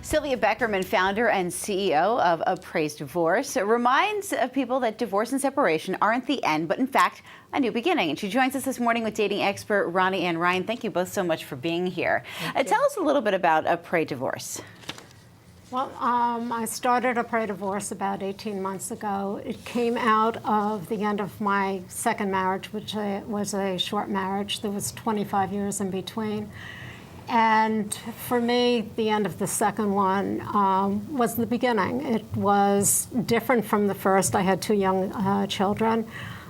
Sylvia Beckerman, founder and CEO of Apres Divorce, reminds people that divorce and separation aren't the end, but in fact, a new beginning. And she joins us this morning with dating expert Ronnie and Ryan. Thank you both so much for being here. Tell us a little bit about Apres Divorce. Well, I started Apres Divorce about 18 months ago. It came out of the end of my second marriage, which was a short marriage. There was 25 years in between. And for me, the end of the second one was the beginning. It was different from the first. I had two young children.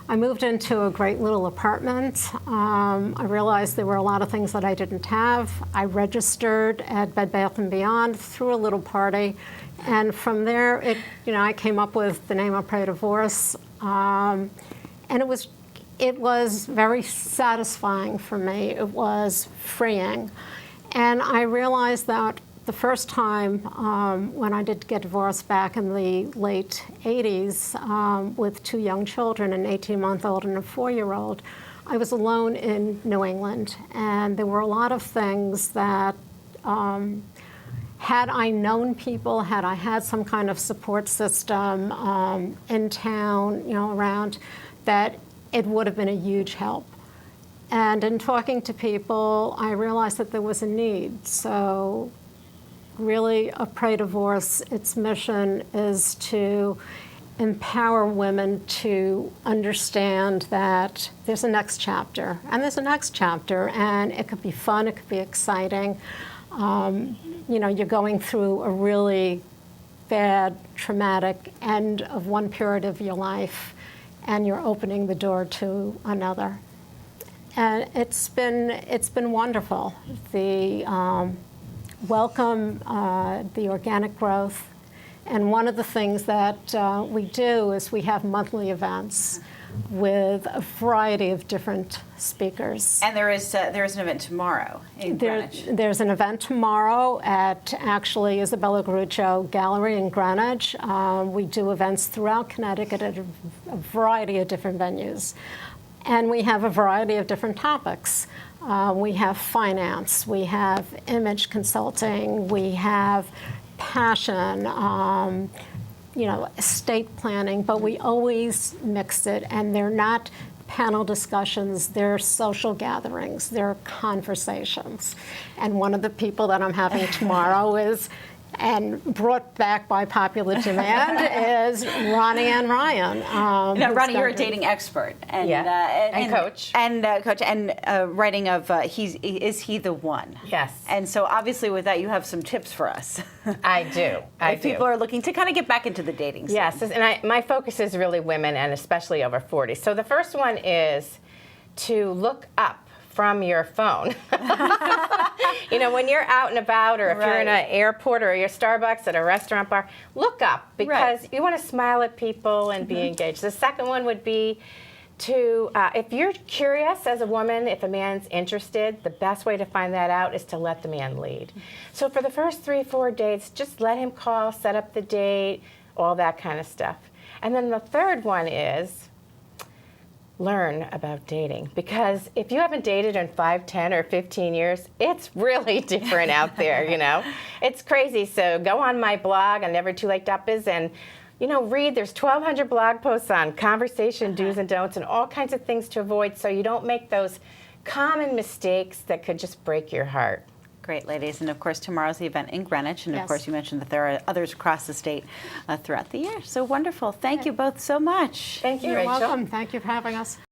I moved into a great little apartment. I realized there were a lot of things that I didn't have. I registered at Bed Bath & Beyond, threw a little party, and from there, I came up with the name Apres Divorce, and it was very satisfying for me. It was freeing. And I realized that the first time when I did get divorced back in the late 80s with two young children, an 18-month-old and a 4-year-old, I was alone in New England. And there were a lot of things that, had I known people, had I had some kind of support system in town, around, that it would have been a huge help. And in talking to people, I realized that there was a need. So really, Apres Divorce, its mission is to empower women to understand that there's a next chapter, and there's a next chapter, and it could be fun, it could be exciting. You're going through a really bad, traumatic end of one period of your life, and you're opening the door to another. And it's been wonderful. The welcome, the organic growth, and one of the things that we do is we have monthly events with a variety of different speakers. And there is an event tomorrow in Greenwich. There's an event tomorrow at actually Isabella Gruccio Gallery in Greenwich. We do events throughout Connecticut at a variety of different venues. And we have a variety of different topics. We have finance, we have image consulting, we have passion, estate planning, but we always mix it, and they're not panel discussions, they're social gatherings, they're conversations. And one of the people that I'm having tomorrow is, and brought back by popular demand, is Ronnie and Ryan. Ronnie, you're a dating expert and coach, writing of Is He the One? Yes. And so obviously with that, you have some tips for us. I do. If people are looking to kind of get back into the dating scene. Yes, and my focus is really women, and especially over 40. So the first one is to look up from your phone. When you're out and about, or if you're in an airport or your Starbucks at a restaurant bar, look up, because you want to smile at people and be engaged. The second one would be to, if you're curious as a woman, if a man's interested, the best way to find that out is to let the man lead. So for the first 3-4 dates, just let him call, set up the date, all that kind of stuff. And then the third one is learn about dating, because if you haven't dated in 5, 10, or 15 years, it's really different out there, It's crazy. So go on my blog on nevertoolate.biz and, read. There's 1,200 blog posts on conversation do's and don'ts and all kinds of things to avoid, so you don't make those common mistakes that could just break your heart. Great, ladies. And of course, tomorrow's the event in Greenwich. And of course, you mentioned that there are others across the state throughout the year. So wonderful. Thank you both so much. Thank you, You're Rachel. welcome. Thank you for having us.